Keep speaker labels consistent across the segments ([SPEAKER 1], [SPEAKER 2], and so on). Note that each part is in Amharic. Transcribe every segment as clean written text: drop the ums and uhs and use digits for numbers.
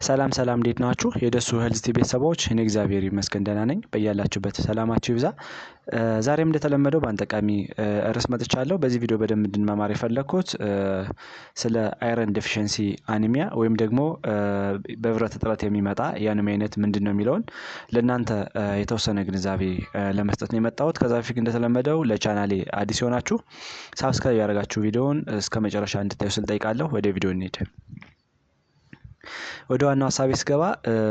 [SPEAKER 1] ሰላም ሰላም እንዴት ናችሁ? የደሱ ሄልዝ ቤተሰቦች እኔ እግዚአብሔር ይመስገን ደህና ነኝ። በያላችሁበት ሰላማችሁ ይብዛ። ዛሬም እንደተለመደው በአንድ ጠቃሚ ርዕስ መጥቻለሁ። በዚህ ቪዲዮ በደንብ እንድንማማር የፈለኩት ስለ አይረን ዴፊሺየንሲ አኒሚያ ወይም ደግሞ በብረት እጥረት የሚመጣ የአኒሚያ አይነት ምንድነው የሚለውን ለእናንተ የተወሰነ ግንዛቤ ለመስጠት ነው የመጣሁት። ከዛ በፊት እንደተለመደው ለቻናሌ አዲስ የሆናችሁ ሳብስክራይብ ያደረጋችሁ ቪዲዮውን እስከመጨረሻ እንድታዩ ስል ጠይቃለሁ። ወደ ቪዲዮ እንሂድ። ወደ ዋናው ሀሳቤ ስገባ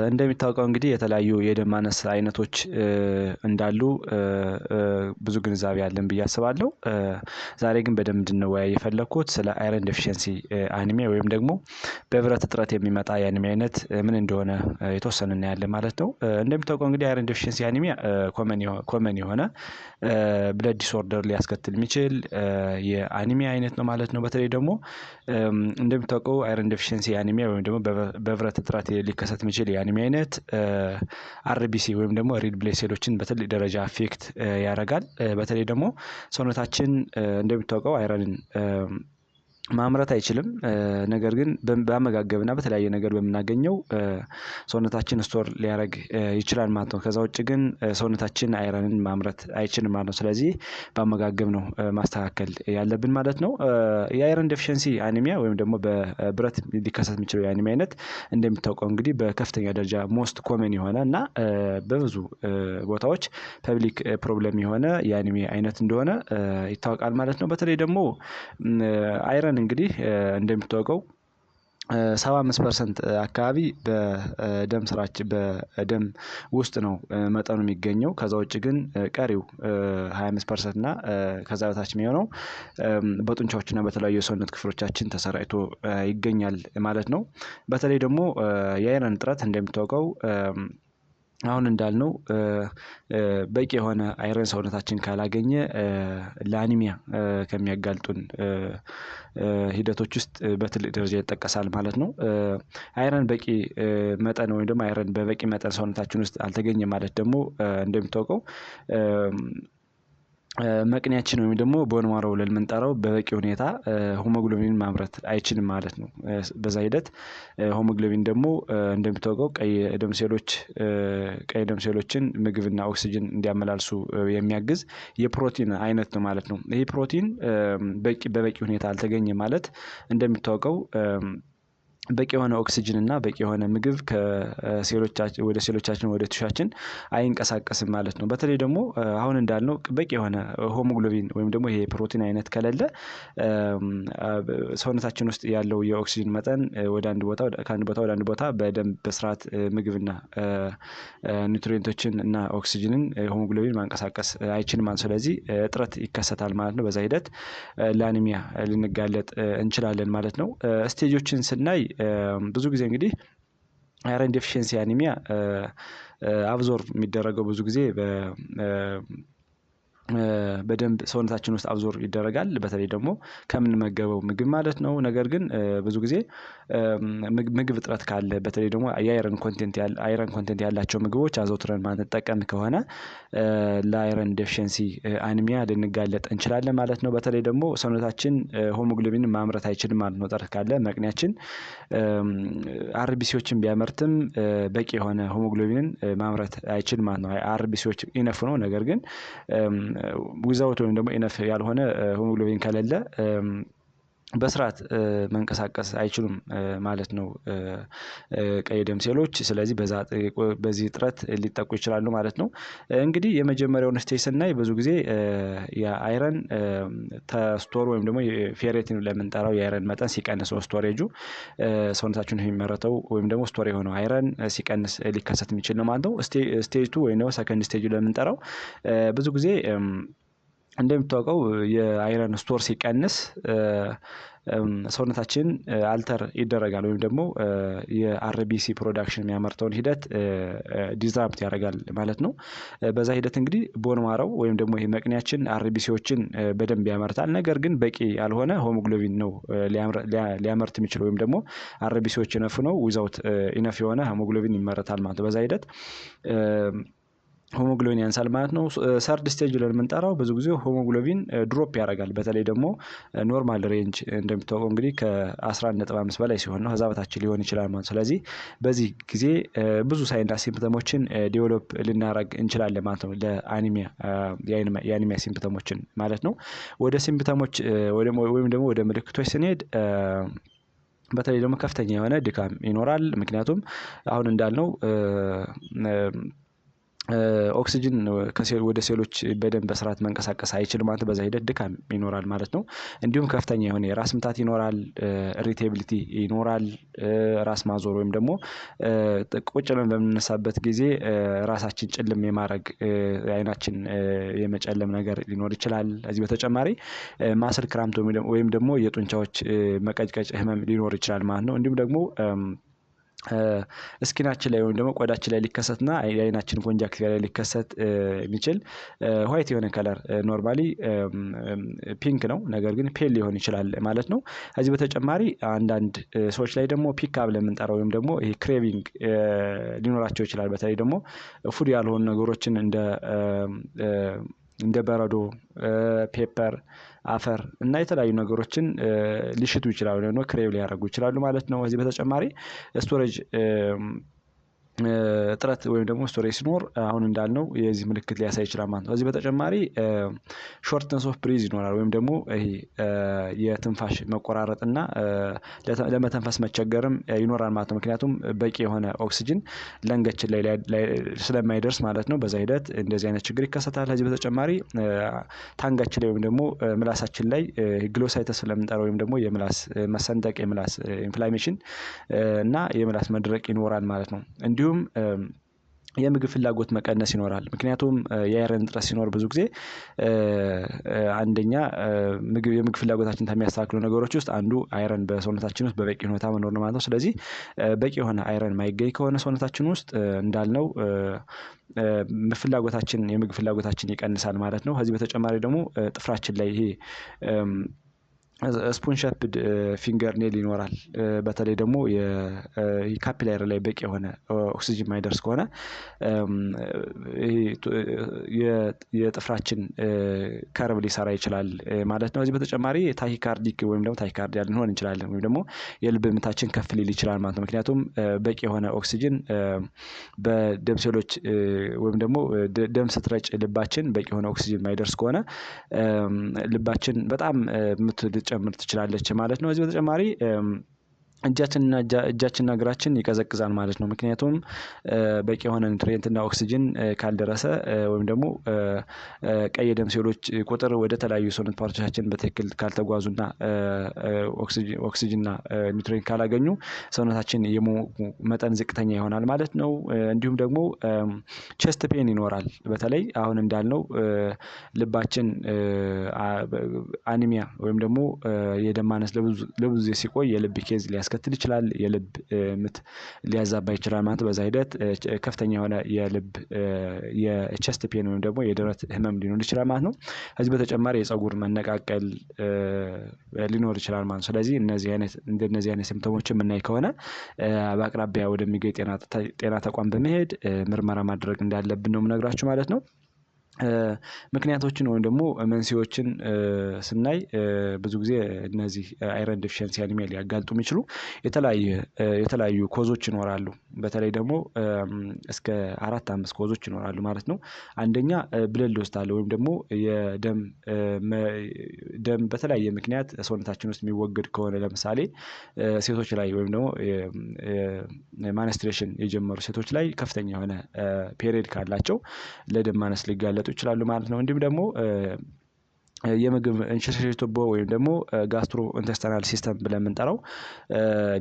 [SPEAKER 1] እንደሚታወቀው እንግዲህ የተለያዩ የደም ማነስ አይነቶች እንዳሉ ብዙ ግንዛቤ አለን ብዬ አስባለሁ። ዛሬ ግን በደንብ እንድንወያይ የፈለኩት ስለ አይረን ዴፊሺየንሲ አኒሚያ ወይም ደግሞ በብረት እጥረት የሚመጣ የአኒሚያ አይነት ምን እንደሆነ የተወሰነ እናያለን ማለት ነው። እንደሚታወቀው እንግዲህ አይረን ዴፊሺየንሲ አኒሚያ ኮመን የሆነ ብለድ ዲስኦርደር ሊያስከትል የሚችል የአኒሚያ አይነት ነው ማለት ነው። በተለይ ደግሞ እንደሚታወቀው አይረን ዴፊሺየንሲ አኒሚያ ወይም ደግሞ በብረት እጥረት ሊከሰት የሚችል የአኒሚያ አይነት አርቢሲ ወይም ደግሞ ሬድ ብለድ ሴሎችን በትልቅ ደረጃ አፌክት ያደርጋል። በተለይ ደግሞ ሰውነታችን እንደሚታወቀው አይረንን ማምረት አይችልም። ነገር ግን በአመጋገብና በተለያየ ነገር በምናገኘው ሰውነታችን ስቶር ሊያደርግ ይችላል ማለት ነው። ከዛ ውጭ ግን ሰውነታችን አይረንን ማምረት አይችልም ማለት ነው። ስለዚህ በአመጋገብ ነው ማስተካከል ያለብን ማለት ነው። የአይረን ዴፊሺየንሲ አኒሚያ ወይም ደግሞ በብረት ሊከሰት የሚችለው የአኒሚያ አይነት እንደሚታወቀው እንግዲህ በከፍተኛ ደረጃ ሞስት ኮመን የሆነ እና በብዙ ቦታዎች ፐብሊክ ፕሮብለም የሆነ የአኒሚያ አይነት እንደሆነ ይታወቃል ማለት ነው። በተለይ ደግሞ አይረን እንግዲህ እንደሚታወቀው 75% አካባቢ በደም ስራችን በደም ውስጥ ነው መጠኑ የሚገኘው። ከዛ ውጭ ግን ቀሪው 25% እና ከዛ በታች የሚሆነው በጡንቻዎችና በተለያዩ የሰውነት ክፍሎቻችን ተሰራጭቶ ይገኛል ማለት ነው። በተለይ ደግሞ የአይረን እጥረት እንደሚታወቀው አሁን እንዳልነው በቂ የሆነ አይረን ሰውነታችን ካላገኘ ለአኒሚያ ከሚያጋልጡን ሂደቶች ውስጥ በትልቅ ደረጃ ይጠቀሳል ማለት ነው። አይረን በቂ መጠን ወይም ደግሞ አይረን በበቂ መጠን ሰውነታችን ውስጥ አልተገኘም ማለት ደግሞ እንደሚታወቀው መቅኒያችን ወይም ደግሞ ቦን ማሮ ብለን የምንጠራው በበቂ ሁኔታ ሆሞግሎቢን ማምረት አይችልም ማለት ነው። በዛ ሂደት ሆሞግሎቢን ደግሞ እንደሚታወቀው ቀይ ደም ሴሎችን ምግብና ኦክሲጅን እንዲያመላልሱ የሚያግዝ የፕሮቲን አይነት ነው ማለት ነው። ይሄ ፕሮቲን በበቂ ሁኔታ አልተገኘም ማለት እንደሚታወቀው በቂ የሆነ ኦክሲጅን እና በቂ የሆነ ምግብ ከሴሎቻችን ወደ ሴሎቻችን ወደ ቲሹአችን አይንቀሳቀስም ማለት ነው። በተለይ ደግሞ አሁን እንዳልነው በቂ የሆነ ሆሞግሎቢን ወይም ደግሞ ይሄ ፕሮቲን አይነት ከሌለ ሰውነታችን ውስጥ ያለው የኦክሲጅን መጠን ወደ አንድ ቦታ ከአንድ ቦታ ወደ አንድ ቦታ በደንብ በስርዓት ምግብና ኒውትሪየንቶችን እና ኦክሲጅንን ሆሞግሎቢን ማንቀሳቀስ አይችልም ማለት ነው። ስለዚህ እጥረት ይከሰታል ማለት ነው። በዛ ሂደት ለአኒሚያ ልንጋለጥ እንችላለን ማለት ነው። ስቴጆችን ስናይ ብዙ ጊዜ እንግዲህ አይረን ዴፊሺየንሲ አኒሚያ አብዞርብ የሚደረገው ብዙ ጊዜ በደንብ ሰውነታችን ውስጥ አብዞርብ ይደረጋል። በተለይ ደግሞ ከምንመገበው ምግብ ማለት ነው። ነገር ግን ብዙ ጊዜ ምግብ እጥረት ካለ በተለይ ደግሞ የአይረን ኮንቴንት ያላቸው ምግቦች አዘውትረን ማንጠቀም ከሆነ ለአይረን ዴፊሺየንሲ አኒሚያ ልንጋለጥ እንችላለን ማለት ነው። በተለይ ደግሞ ሰውነታችን ሆሞግሎቢን ማምረት አይችልም ማለት ነው። እጥረት ካለ መቅኒያችን አርቢሲዎችን ቢያመርትም በቂ የሆነ ሆሞግሎቢንን ማምረት አይችልም ማለት ነው። አርቢሲዎች ኢነፍ ነው። ነገር ግን ዊዛውት ወይም ደግሞ ኢነፍ ያልሆነ ሆሞግሎቢን ከሌለ በስርዓት መንቀሳቀስ አይችሉም ማለት ነው ቀይ ደም ሴሎች። ስለዚህ በዚህ እጥረት ሊጠቁ ይችላሉ ማለት ነው። እንግዲህ የመጀመሪያውን ስቴጅ ስናይ ብዙ ጊዜ የአይረን ተስቶር ወይም ደግሞ ፌሬቲን ለምንጠራው የአይረን መጠን ሲቀንስ ስቶሬጁ ሰውነታችን የሚመረተው ወይም ደግሞ ስቶር የሆነው አይረን ሲቀንስ ሊከሰት የሚችል ነው ማለት ነው። ስቴጅ 2 ወይም ደግሞ ሰከንድ ስቴጅ ለምንጠራው ብዙ ጊዜ እንደሚታወቀው የአይረን ስቶር ሲቀንስ ሰውነታችን አልተር ይደረጋል ወይም ደግሞ የአርቢሲ ፕሮዳክሽን የሚያመርተውን ሂደት ዲስራፕት ያደርጋል ማለት ነው። በዛ ሂደት እንግዲህ ቦን ማረው ወይም ደግሞ ይሄ መቅኒያችን አርቢሲዎችን በደንብ ያመርታል። ነገር ግን በቂ ያልሆነ ሆሞግሎቢን ነው ሊያመርት የሚችለው ወይም ደግሞ አርቢሲዎች ኢነፍ ነው ዊዛውት ኢነፍ የሆነ ሆሞግሎቢን ይመረታል ማለት ነው። በዛ ሂደት ሆሞግሎቢን ያንሳል ማለት ነው። ሰርድ ስቴጅ ብለን የምንጠራው ብዙ ጊዜ ሆሞግሎቢን ድሮፕ ያደርጋል። በተለይ ደግሞ ኖርማል ሬንጅ እንደሚታወቀው እንግዲህ ከ11.5 በላይ ሲሆን ነው። ከዛ በታች ሊሆን ይችላል ማለት ነው። ስለዚህ በዚህ ጊዜ ብዙ ሳይንና ሲምፕተሞችን ዴቨሎፕ ልናደርግ እንችላለን ማለት ነው። ለአኒሚያ የአኒሚያ ሲምፕተሞችን ማለት ነው። ወደ ሲምፕተሞች ወይም ደግሞ ወደ ምልክቶች ስንሄድ በተለይ ደግሞ ከፍተኛ የሆነ ድካም ይኖራል። ምክንያቱም አሁን እንዳልነው ኦክሲጅን ወደ ሴሎች በደንብ በስርዓት መንቀሳቀስ አይችልም ማለት በዛ ሂደት ድካም ይኖራል ማለት ነው። እንዲሁም ከፍተኛ የሆነ የራስ ምታት ይኖራል፣ ኢሪቴቢሊቲ ይኖራል፣ ራስ ማዞር ወይም ደግሞ ቁጭ ብለን በምንነሳበት ጊዜ ራሳችን ጭልም የማድረግ አይናችን የመጨለም ነገር ሊኖር ይችላል። ከዚህ በተጨማሪ ማስል ክራምፕ ወይም ደግሞ የጡንቻዎች መቀጭቀጭ ህመም ሊኖር ይችላል ማለት ነው። እንዲሁም ደግሞ ስኪናችን ላይ ወይም ደግሞ ቆዳችን ላይ ሊከሰትና የአይናችን ኮንጃክቲቫ ላይ ሊከሰት የሚችል ዋይት የሆነ ከለር ኖርማሊ ፒንክ ነው፣ ነገር ግን ፔል ሊሆን ይችላል ማለት ነው። ከዚህ በተጨማሪ አንዳንድ ሰዎች ላይ ደግሞ ፒካ ብለን የምንጠራው ወይም ደግሞ ይሄ ክሬቪንግ ሊኖራቸው ይችላል። በተለይ ደግሞ ፉድ ያልሆኑ ነገሮችን እንደ በረዶ፣ ፔፐር፣ አፈር እና የተለያዩ ነገሮችን ሊሽቱ ይችላሉ ወይም ደግሞ ክሬቭ ሊያደርጉ ይችላሉ ማለት ነው። ከዚህ በተጨማሪ ስቶሬጅ እጥረት ወይም ደግሞ ስቶሬጅ ሲኖር አሁን እንዳልነው የዚህ ምልክት ሊያሳይ ይችላል ማለት ነው። ከዚህ በተጨማሪ ሾርትነስ ኦፍ ብሪዝ ይኖራል ወይም ደግሞ ይሄ የትንፋሽ መቆራረጥ እና ለመተንፈስ መቸገርም ይኖራል ማለት ነው። ምክንያቱም በቂ የሆነ ኦክሲጅን ለንጋችን ላይ ስለማይደርስ ማለት ነው። በዛ ሂደት እንደዚህ አይነት ችግር ይከሰታል። ከዚህ በተጨማሪ ታንጋችን ላይ ወይም ደግሞ ምላሳችን ላይ ግሎሳይተስ ስለምንጠራው ወይም ደግሞ የምላስ መሰንጠቅ፣ የምላስ ኢንፍላሜሽን እና የምላስ መድረቅ ይኖራል ማለት ነው። እንዲሁም የምግብ ፍላጎት መቀነስ ይኖራል። ምክንያቱም የአይረን እጥረት ሲኖር ብዙ ጊዜ አንደኛ የምግብ ፍላጎታችን ከሚያስተካክሉ ነገሮች ውስጥ አንዱ አይረን በሰውነታችን ውስጥ በበቂ ሁኔታ መኖር ነው ማለት ነው። ስለዚህ በቂ የሆነ አይረን ማይገኝ ከሆነ ሰውነታችን ውስጥ እንዳልነው የምግብ ፍላጎታችን ይቀንሳል ማለት ነው። ከዚህ በተጨማሪ ደግሞ ጥፍራችን ላይ ይሄ ስፑን ሸፕድ ፊንገር ኔል ይኖራል። በተለይ ደግሞ የካፒላሪ ላይ በቂ የሆነ ኦክሲጅን ማይደርስ ከሆነ የጥፍራችን ከርብ ሊሰራ ይችላል ማለት ነው። ከዚህ በተጨማሪ ታኪካርዲክ ወይም ደግሞ ታኪካርዲያ ልንሆን እንችላለን ወይም ደግሞ የልብ ምታችን ከፍ ሊል ይችላል ማለት ነው። ምክንያቱም በቂ የሆነ ኦክሲጅን በደም ሴሎች ወይም ደግሞ ደም ስትረጭ ልባችን በቂ የሆነ ኦክሲጅን ማይደርስ ከሆነ ልባችን በጣም ምት ልትጨምር ትችላለች ማለት ነው። ከዚህ በተጨማሪ እጃችንና እግራችን ይቀዘቅዛል ማለት ነው። ምክንያቱም በቂ የሆነ ኒውትሪየንት እና ኦክሲጅን ካልደረሰ ወይም ደግሞ ቀይ የደም ሴሎች ቁጥር ወደ ተለያዩ ሰውነት ፓርቶቻችን በትክክል ካልተጓዙና ኦክሲጅንና ኒውትሪየንት ካላገኙ ሰውነታችን የመሞቁ መጠን ዝቅተኛ ይሆናል ማለት ነው። እንዲሁም ደግሞ ቼስት ፔን ይኖራል። በተለይ አሁን እንዳልነው ልባችን አኒሚያ ወይም ደግሞ የደም ማነስ ለብዙ ጊዜ ሲቆይ የልብ ኬዝ ሊያስከትል ይችላል። የልብ ምት ሊያዛባ ይችላል ማለት በዛ ሂደት ከፍተኛ የሆነ የልብ የቼስት ፔን ወይም ደግሞ የደረት ህመም ሊኖር ይችላል ማለት ነው። ከዚህ በተጨማሪ የፀጉር መነቃቀል ሊኖር ይችላል ማለት ነው። ስለዚህ እንደነዚህ አይነት ሲምፕተሞችን የምናይ ከሆነ በአቅራቢያ ወደሚገኝ ጤና ተቋም በመሄድ ምርመራ ማድረግ እንዳለብን ነው የምነግራችሁ ማለት ነው። ምክንያቶችን ወይም ደግሞ መንስኤዎችን ስናይ ብዙ ጊዜ እነዚህ አይረን ዲፊሸንሲ አኒሚያ ሊያጋልጡ የሚችሉ የተለያዩ ኮዞች ይኖራሉ። በተለይ ደግሞ እስከ 4-5 ኮዞች ይኖራሉ ማለት ነው። አንደኛ ብለድ ሎስ አለ ወይም ደግሞ ደም በተለያየ ምክንያት ሰውነታችን ውስጥ የሚወገድ ከሆነ ለምሳሌ ሴቶች ላይ ወይም ደግሞ ማንስትሬሽን የጀመሩ ሴቶች ላይ ከፍተኛ የሆነ ፔሪየድ ካላቸው ለደም ማነስ ሊጋለጡ ይችላሉ ማለት ነው። እንዲሁም ደግሞ የምግብ እንሽርሽሪት ቱቦ ወይም ደግሞ ጋስትሮ ኢንተስታይናል ሲስተም ብለን የምንጠራው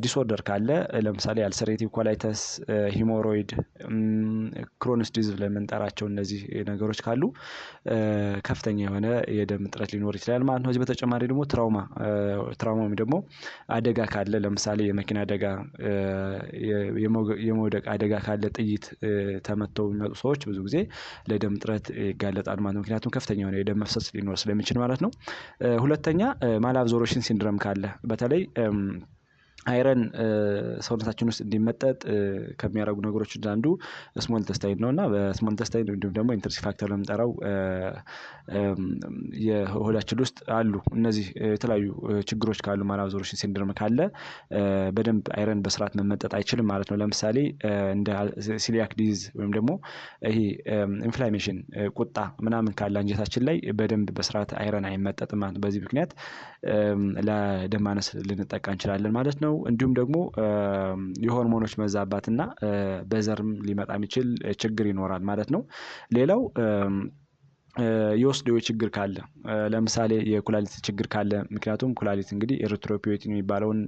[SPEAKER 1] ዲስኦርደር ካለ ለምሳሌ አልሰሬቲቭ ኮላይተስ፣ ሂሞሮይድ፣ ክሮንስ ዲዚዝ ብለን የምንጠራቸው እነዚህ ነገሮች ካሉ ከፍተኛ የሆነ የደም እጥረት ሊኖር ይችላል ማለት ነው። ከዚህ በተጨማሪ ደግሞ ትራውማ ወይም ደግሞ አደጋ ካለ ለምሳሌ የመኪና አደጋ፣ የመውደቅ አደጋ ካለ፣ ጥይት ተመተው የሚመጡ ሰዎች ብዙ ጊዜ ለደም እጥረት ይጋለጣሉ ማለት ነው። ምክንያቱም ከፍተኛ የሆነ የደም መፍሰስ ሊኖር ስለሚችል ማለት ነው። ሁለተኛ ማልአብዞርፕሽን ሲንድረም ካለ በተለይ አይረን ሰውነታችን ውስጥ እንዲመጠጥ ከሚያደርጉ ነገሮች አንዱ ስሞል ተስታይን ነው እና በስሞል ተስታይን እንዲሁም ደግሞ ኢንትሪንሲክ ፋክተር ነው የምንጠራው የሆዳችን ውስጥ አሉ። እነዚህ የተለያዩ ችግሮች ካሉ ማላብዞርሽን ሲንድሮም ካለ በደንብ አይረን በስርዓት መመጠጥ አይችልም ማለት ነው። ለምሳሌ እንደ ሲሊያክ ዲዚዝ ወይም ደግሞ ይሄ ኢንፍላሜሽን ቁጣ ምናምን ካለ አንጀታችን ላይ በደንብ በስርዓት አይረን አይመጠጥም ማለት ነው። በዚህ ምክንያት ለደም ማነስ ልንጠቃ እንችላለን ማለት ነው። እንዲሁም ደግሞ የሆርሞኖች መዛባትና በዘርም ሊመጣ የሚችል ችግር ይኖራል ማለት ነው። ሌላው የውስጥ ደዌ ችግር ካለ ለምሳሌ የኩላሊት ችግር ካለ ምክንያቱም ኩላሊት እንግዲህ ኤሪትሮፖይቲን የሚባለውን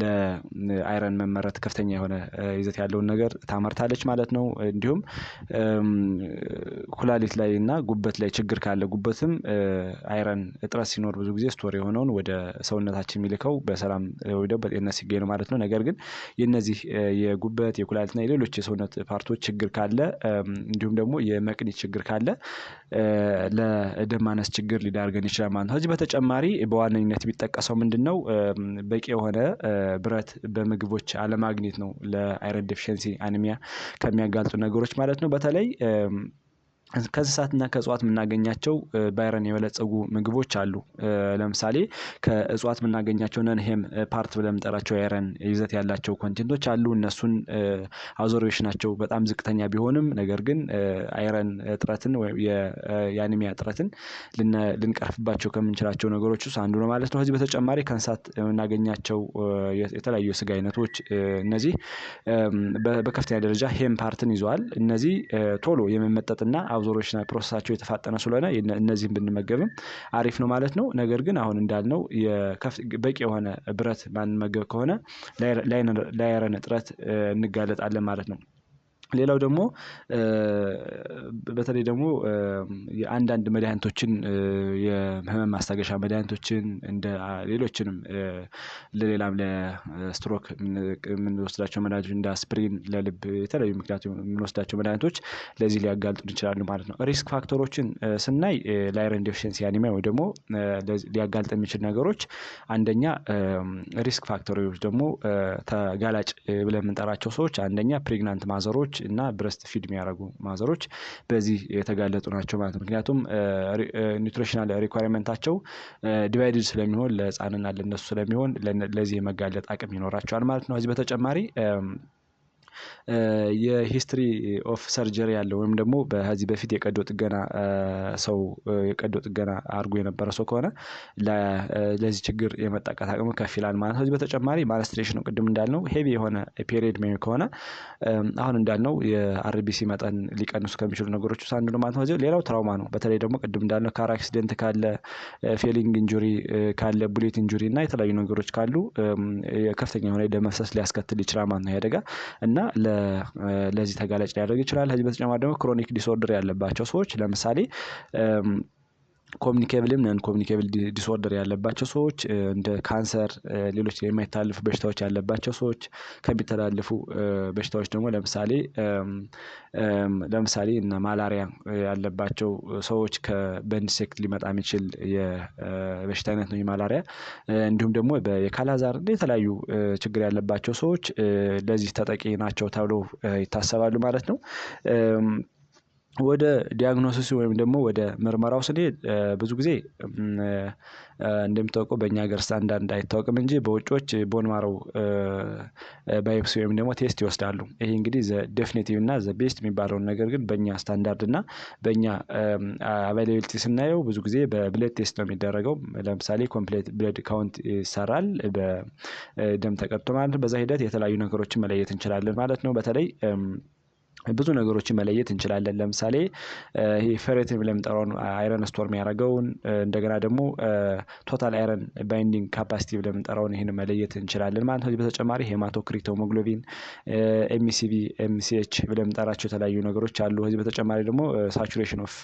[SPEAKER 1] ለአይረን መመረት ከፍተኛ የሆነ ይዘት ያለውን ነገር ታመርታለች ማለት ነው። እንዲሁም ኩላሊት ላይ እና ጉበት ላይ ችግር ካለ ጉበትም አይረን እጥረት ሲኖር ብዙ ጊዜ ስቶር የሆነውን ወደ ሰውነታችን የሚልከው በሰላም ወይ ደግሞ በጤንነት ሲገኝ ነው ማለት ነው። ነገር ግን የነዚህ የጉበት የኩላሊትና የሌሎች የሰውነት ፓርቶች ችግር ካለ እንዲሁም ደግሞ የመቅኒ ችግር ካለ ለደም ማነስ ችግር ሊዳርገን ይችላል ማለት ነው። ከዚህ በተጨማሪ በዋነኝነት የሚጠቀሰው ምንድነው? በቂ የሆነ ብረት በምግቦች አለማግኘት ነው ለአይረን ዴፊሸንሲ አኒሚያ ከሚያጋልጡ ነገሮች ማለት ነው። በተለይ ከእንስሳትና ከእጽዋት የምናገኛቸው በአይረን የበለፀጉ ምግቦች አሉ። ለምሳሌ ከእጽዋት የምናገኛቸው ነን ሄም ፓርት ብለን የምንጠራቸው የአይረን ይዘት ያላቸው ኮንቴንቶች አሉ። እነሱን አብዞርቤሽናቸው በጣም ዝቅተኛ ቢሆንም ነገር ግን አይረን እጥረትን ወይም የአኒሚያ እጥረትን ልንቀርፍባቸው ከምንችላቸው ነገሮች ውስጥ አንዱ ነው ማለት ነው። ከዚህ በተጨማሪ ከእንስሳት የምናገኛቸው የተለያዩ የስጋ አይነቶች እነዚህ በከፍተኛ ደረጃ ሄም ፓርትን ይዘዋል። እነዚህ ቶሎ የመመጠጥና አብዞርቤሽናል ፕሮሰሳቸው የተፋጠነ ስለሆነ እነዚህን ብንመገብም አሪፍ ነው ማለት ነው። ነገር ግን አሁን እንዳልነው በቂ የሆነ ብረት ማንመገብ ከሆነ ለአይረን እጥረት እንጋለጣለን ማለት ነው። ሌላው ደግሞ በተለይ ደግሞ የአንዳንድ መድኃኒቶችን የህመም ማስታገሻ መድኃኒቶችን እንደ ሌሎችንም ለሌላም ለስትሮክ የምንወስዳቸው መድኃኒቶች እንደ አስፕሪን ለልብ የተለያዩ ምክንያት የምንወስዳቸው መድኃኒቶች ለዚህ ሊያጋልጡን ይችላሉ ማለት ነው። ሪስክ ፋክተሮችን ስናይ ለአይረን ዴፊሸንሲ አኒሚያ ወይ ደግሞ ሊያጋልጥ የሚችል ነገሮች አንደኛ ሪስክ ፋክተሮች ደግሞ ተጋላጭ ብለን የምንጠራቸው ሰዎች አንደኛ ፕሬግናንት ማዘሮች እና ብረስት ፊድ የሚያደርጉ ማዘሮች በዚህ የተጋለጡ ናቸው ማለት ነው። ምክንያቱም ኒውትሪሽናል ሪኳየርመንታቸው ዲቫይድድ ስለሚሆን ለህፃንና ለነሱ ስለሚሆን ለዚህ የመጋለጥ አቅም ይኖራቸዋል ማለት ነው። ከዚህ በተጨማሪ የሂስትሪ ኦፍ ሰርጀሪ ያለው ወይም ደግሞ ከዚህ በፊት የቀዶ ጥገና ሰው የቀዶ ጥገና አድርጎ የነበረ ሰው ከሆነ ለዚህ ችግር የመጠቃት አቅሙ ከፍ ይላል ማለት ነው። ከዚህ በተጨማሪ ማልስትሬሽን ነው ቅድም እንዳልነው ሄቪ የሆነ ፔሪየድ ሜይ ከሆነ አሁን እንዳልነው የአርቢሲ መጠን ሊቀንሱ ከሚችሉ ነገሮች ውስጥ አንዱ ነው ማለት ነው። ሌላው ትራውማ ነው። በተለይ ደግሞ ቅድም እንዳልነው ካር አክሲደንት ካለ ፌሊንግ ኢንጁሪ ካለ ቡሌት ኢንጁሪ እና የተለያዩ ነገሮች ካሉ ከፍተኛ የሆነ የደም መፍሰስ ሊያስከትል ይችላል ማለት ነው። ይሄ አደጋ እና ለዚህ ተጋላጭ ሊያደርግ ይችላል። ከዚህ በተጨማሪ ደግሞ ክሮኒክ ዲስኦርደር ያለባቸው ሰዎች ለምሳሌ ኮሚኒኬብልም ነን ኮሚኒኬብል ዲስኦርደር ያለባቸው ሰዎች እንደ ካንሰር ሌሎች የማይተላለፉ በሽታዎች ያለባቸው ሰዎች ከሚተላለፉ በሽታዎች ደግሞ ለምሳሌ እና ማላሪያ ያለባቸው ሰዎች በኢንሴክት ሊመጣ የሚችል የበሽታ አይነት ነው የማላሪያ እንዲሁም ደግሞ የካላዛር የተለያዩ ችግር ያለባቸው ሰዎች ለዚህ ተጠቂ ናቸው ተብሎ ይታሰባሉ ማለት ነው። ወደ ዲያግኖሲስ ወይም ደግሞ ወደ ምርመራው ስንሄድ ብዙ ጊዜ እንደሚታወቀው በእኛ ሀገር ስታንዳርድ አይታወቅም እንጂ በውጮች ቦን ማሮ ባዮፕሲ ወይም ደግሞ ቴስት ይወስዳሉ። ይሄ እንግዲህ ዴፊኒቲቭ እና ቤስት የሚባለውን ነገር ግን በእኛ ስታንዳርድ እና በእኛ አቫይላቢሊቲ ስናየው ብዙ ጊዜ በብለድ ቴስት ነው የሚደረገው። ለምሳሌ ኮምፕሌት ብለድ ካውንት ይሰራል በደም ተቀድቶ ማለት ነው። በዛ ሂደት የተለያዩ ነገሮችን መለየት እንችላለን ማለት ነው። በተለይ ብዙ ነገሮችን መለየት እንችላለን። ለምሳሌ ይሄ ፈሬቲን ብለን የምንጠራውን አይረን ስቶር የሚያደርገውን እንደገና ደግሞ ቶታል አይረን ባይንዲንግ ካፓሲቲ ብለን የምንጠራውን ይሄን መለየት እንችላለን ማለት ነው። ከዚህ በተጨማሪ ሄማቶክሪት ሆሞግሎቢን ኤምሲቪ ኤምሲኤች ብለን የምንጠራቸው የተለያዩ ነገሮች አሉ። ከዚህ በተጨማሪ ደግሞ ሳቹሬሽን ኦፍ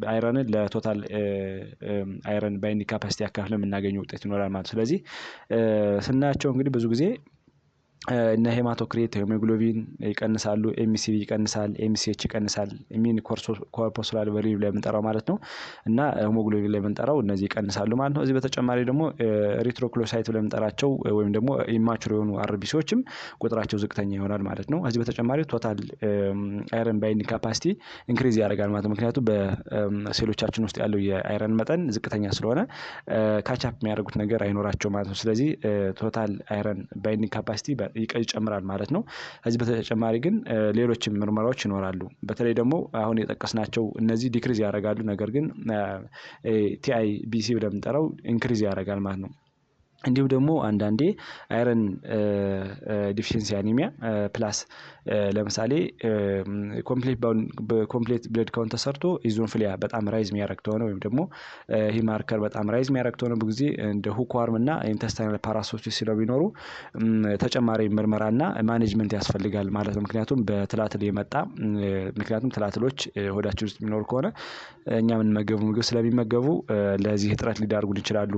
[SPEAKER 1] አይረንን ለቶታል አይረን ባይንዲንግ ካፓሲቲ ያካፍለን የምናገኘው ውጤት ይኖራል ማለት ነው። ስለዚህ ስናያቸው እንግዲህ ብዙ ጊዜ እነ ሄማቶክሪት ሄሞግሎቢን ይቀንሳሉ፣ ኤምሲቪ ይቀንሳል፣ ኤምሲኤች ይቀንሳል፣ ሚን ኮርፖስኩላር ቫልዩ ላይ የምንጠራው ማለት ነው እና ሄሞግሎቢን ላይ የምንጠራው እነዚህ ይቀንሳሉ ማለት ነው። እዚህ በተጨማሪ ደግሞ ኤሪትሮክሎሳይት ብለን የምንጠራቸው ወይም ደግሞ ኢማቹር የሆኑ አርቢሲዎችም ቁጥራቸው ዝቅተኛ ይሆናል ማለት ነው። እዚህ በተጨማሪ ቶታል አይረን ባይንዲንግ ካፓሲቲ ኢንክሪዝ ያደርጋል ማለት ነው። ምክንያቱም በሴሎቻችን ውስጥ ያለው የአይረን መጠን ዝቅተኛ ስለሆነ ካቻፕ የሚያደርጉት ነገር አይኖራቸው ማለት ነው። ስለዚህ ቶታል አይረን ባይንዲንግ ካፓሲቲ ይጨምራል ማለት ነው። ከዚህ በተጨማሪ ግን ሌሎችም ምርመራዎች ይኖራሉ። በተለይ ደግሞ አሁን የጠቀስናቸው እነዚህ ዲክሪዝ ያደርጋሉ፣ ነገር ግን ቲአይቢሲ ብለን የምንጠራው ኢንክሪዝ ያደርጋል ማለት ነው። እንዲሁም ደግሞ አንዳንዴ አይረን ዲፊሽንሲ አኒሚያ ፕላስ ለምሳሌ ኮምፕሌት ብለድ ካውንት ተሰርቶ ኢዞንፍሊያ በጣም ራይዝ የሚያደርግ ከሆነ ወይም ደግሞ ይህ ማርከር በጣም ራይዝ የሚያደርግ ከሆነ ብዙ ጊዜ እንደ ሁክዋርም እና ኢንተስታይናል ፓራሳይቶሲስ ስለሚኖሩ ተጨማሪ ምርመራና ማኔጅመንት ያስፈልጋል ማለት ነው። ምክንያቱም በትላትል የመጣ ምክንያቱም ትላትሎች ሆዳችን ውስጥ የሚኖሩ ከሆነ እኛ የምንመገቡ ምግብ ስለሚመገቡ ለዚህ እጥረት ሊዳርጉን ይችላሉ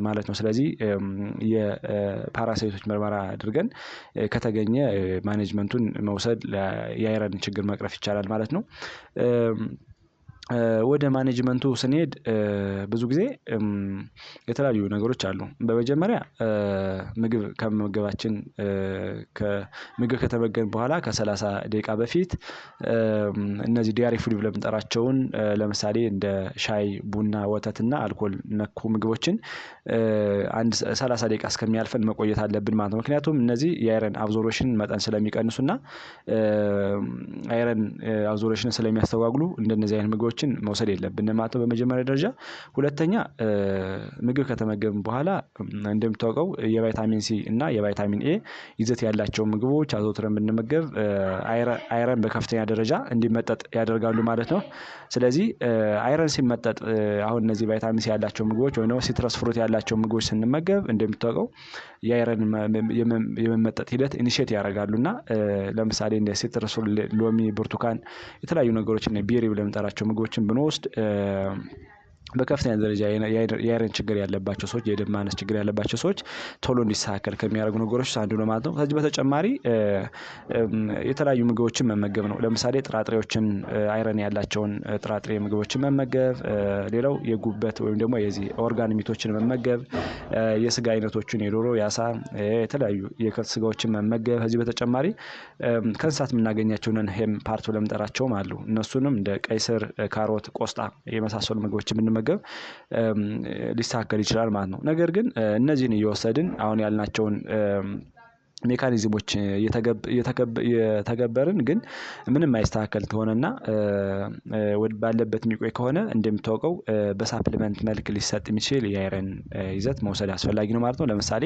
[SPEAKER 1] ማለት ነው። ስለዚህ የፓራሳይቶች ምርመራ አድርገን ከተገኘ ማኔጅመንቱን መውሰድ የአይረን ችግር መቅረፍ ይቻላል ማለት ነው። ወደ ማኔጅመንቱ ስንሄድ ብዙ ጊዜ የተለያዩ ነገሮች አሉ። በመጀመሪያ ምግብ ከመመገባችን ምግብ ከተመገብን በኋላ ከ30 ደቂቃ በፊት እነዚህ ዲያሪ ፉድ ብለን የምንጠራቸውን ለምሳሌ እንደ ሻይ፣ ቡና፣ ወተትና አልኮል ነኩ ምግቦችን አንድ 30 ደቂቃ እስከሚያልፈን መቆየት አለብን ማለት ነው። ምክንያቱም እነዚህ የአይረን አብዞርፕሽን መጠን ስለሚቀንሱና አይረን አብዞርፕሽንን ስለሚያስተጓጉሉ እንደነዚህ አይነት ምግቦችን መውሰድ የለብንም ማለት ነው በመጀመሪያ ደረጃ። ሁለተኛ ምግብ ከተመገብን በኋላ እንደምታውቀው የቫይታሚን ሲ እና የቫይታሚን ኤ ይዘት ያላቸው ምግቦች አዘውትረን ብንመገብ አይረን በከፍተኛ ደረጃ እንዲመጠጥ ያደርጋሉ ማለት ነው። ስለዚህ አይረን ሲመጠጥ አሁን እነዚህ ቫይታሚን ሲ ያላቸው ምግቦች ወይም ደግሞ ሲትረስ ፍሩት ያላቸው ምግቦች ስንመገብ እንደምታውቀው የአይረን የመመጠጥ ሂደት ኢኒሼት ያደርጋሉና ለምሳሌ እንደ ሲትረስ ሎሚ፣ ብርቱካን የተለያዩ ነገሮች እና ቤሪ ብለን የምንጠራቸው ምግቦችን ብንወስድ በከፍተኛ ደረጃ የአይረን ችግር ያለባቸው ሰዎች የደም ማነስ ችግር ያለባቸው ሰዎች ቶሎ እንዲስተካከል ከሚያደርጉ ነገሮች አንዱ ነው ማለት ነው። ከዚህ በተጨማሪ የተለያዩ ምግቦችን መመገብ ነው። ለምሳሌ ጥራጥሬዎችን አይረን ያላቸውን ጥራጥሬ ምግቦችን መመገብ፣ ሌላው የጉበት ወይም ደግሞ የዚህ ኦርጋን ሚቶችን መመገብ፣ የስጋ አይነቶችን የዶሮ፣ የአሳ፣ የተለያዩ የከብት ስጋዎችን መመገብ። ከዚህ በተጨማሪ ከእንስሳት የምናገኛቸውን ሄም ፓርት ብለን የምንጠራቸውም አሉ። እነሱንም እንደ ቀይ ስር፣ ካሮት፣ ቆስጣ የመሳሰሉ ምግቦችን ብንመገብ ሊስተካከል ይችላል ማለት ነው። ነገር ግን እነዚህን እየወሰድን አሁን ያልናቸውን ሜካኒዝሞች የተገበርን ግን ምንም አይስተካከል ከሆነና ባለበት የሚቆይ ከሆነ እንደሚታወቀው በሳፕሊመንት መልክ ሊሰጥ የሚችል የአይረን ይዘት መውሰድ አስፈላጊ ነው ማለት ነው። ለምሳሌ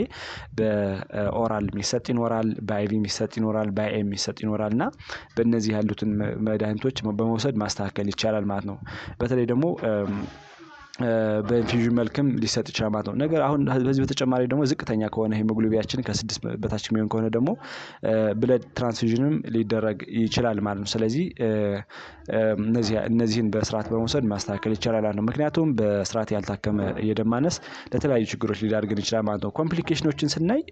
[SPEAKER 1] በኦራል የሚሰጥ ይኖራል፣ በአይቪ የሚሰጥ ይኖራል፣ በአይኤም የሚሰጥ ይኖራል እና በእነዚህ ያሉትን መድኃኒቶች በመውሰድ ማስተካከል ይቻላል ማለት ነው። በተለይ ደግሞ በኢንፊውዥን መልክም ሊሰጥ ይችላል ማለት ነው። ነገር አሁን በዚህ በተጨማሪ ደግሞ ዝቅተኛ ከሆነ ሄሞግሎቢያችን ከ6 በታች የሚሆን ከሆነ ደግሞ ብለድ ትራንስፊውዥንም ሊደረግ ይችላል ማለት ነው። ስለዚህ እነዚህን በስርዓት በመውሰድ ማስተካከል ይቻላል ማለት ነው። ምክንያቱም በስርዓት ያልታከመ የደም ማነስ ለተለያዩ ችግሮች ሊዳርግን ይችላል ማለት ነው። ኮምፕሊኬሽኖችን ስናይ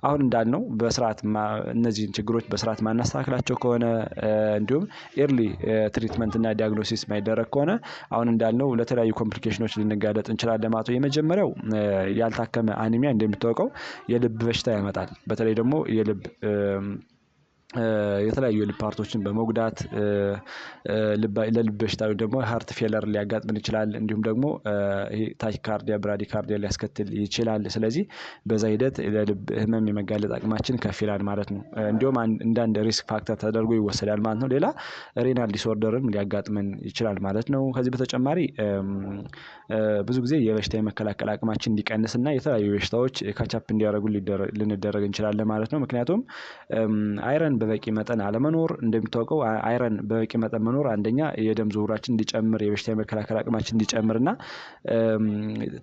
[SPEAKER 1] አሁን እንዳልነው በስርዓት እነዚህን ችግሮች በስርዓት ማናስተካክላቸው ከሆነ እንዲሁም ኤርሊ ትሪትመንት እና ዲያግኖሲስ ማይደረግ ከሆነ አሁን እንዳልነው ለተለያዩ ኮምፕሊኬሽኖች ልንጋለጥ እንችላለን ማለት ነው። የመጀመሪያው ያልታከመ አኒሚያ እንደሚታወቀው የልብ በሽታ ያመጣል። በተለይ ደግሞ የተለያዩ የልብ ፓርቶችን በመጉዳት ለልብ በሽታ ወይም ደግሞ ሃርት ፌለር ሊያጋጥመን ይችላል። እንዲሁም ደግሞ ይሄ ታኪካርዲያ፣ ብራዲካርዲያ ሊያስከትል ይችላል። ስለዚህ በዛ ሂደት ለልብ ህመም የመጋለጥ አቅማችን ከፍ ይላል ማለት ነው። እንዲሁም አንዳንድ ሪስክ ፋክተር ተደርጎ ይወሰዳል ማለት ነው። ሌላ ሬናል ዲስኦርደርም ሊያጋጥመን ይችላል ማለት ነው። ከዚህ በተጨማሪ ብዙ ጊዜ የበሽታ የመከላከል አቅማችን እንዲቀንስና የተለያዩ በሽታዎች ካቻፕ እንዲያደርጉ ልንደረግ እንችላለን ማለት ነው። ምክንያቱም አይረን በበቂ መጠን አለመኖር እንደሚታወቀው አይረን በበቂ መጠን መኖር አንደኛ የደም ዝውውራችን እንዲጨምር የበሽታ የመከላከል አቅማችን እንዲጨምርና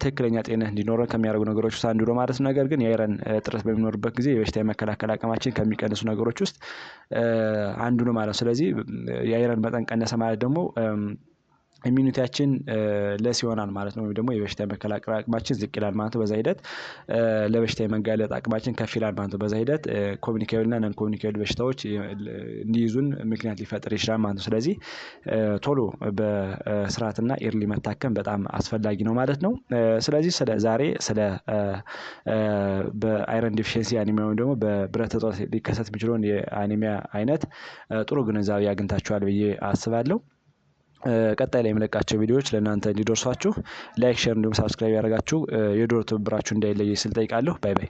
[SPEAKER 1] ትክክለኛ ጤንነት እንዲኖረን ከሚያደርጉ ነገሮች ውስጥ አንዱ ነው ማለት ነው። ነገር ግን የአይረን እጥረት በሚኖርበት ጊዜ የበሽታ የመከላከል አቅማችን ከሚቀንሱ ነገሮች ውስጥ አንዱ ነው ማለት ነው። ስለዚህ የአይረን መጠን ቀነሰ ማለት ደግሞ ኢሚዩኒቲያችን ለስ ይሆናል ማለት ነው። ወይም ደግሞ የበሽታ የመከላከል አቅማችን ዝቅ ይላል ማለት ነው። በዛ ሂደት ለበሽታ የመጋለጥ አቅማችን ከፍ ይላል ማለት ነው። በዛ ሂደት ኮሚኒኬብል እና ነን ኮሚኒኬብል በሽታዎች እንዲይዙን ምክንያት ሊፈጥር ይችላል ማለት ነው። ስለዚህ ቶሎ በስርዓትና ኤርሊ መታከም በጣም አስፈላጊ ነው ማለት ነው። ስለዚህ ዛሬ ስለ በአይረን ዲፊሽንሲ አኒሚያ ወይም ደግሞ በብረት እጦት ሊከሰት የሚችለውን የአኒሚያ አይነት ጥሩ ግንዛቤ አግኝታችኋል ብዬ አስባለሁ። ቀጣይ ላይ የምለቃቸው ቪዲዮዎች ለእናንተ እንዲደርሷችሁ ላይክ፣ ሼር እንዲሁም ሳብስክራይብ ያደርጋችሁ የዶር ትብብራችሁ እንዳይለይ ስል ጠይቃለሁ። ባይ ባይ።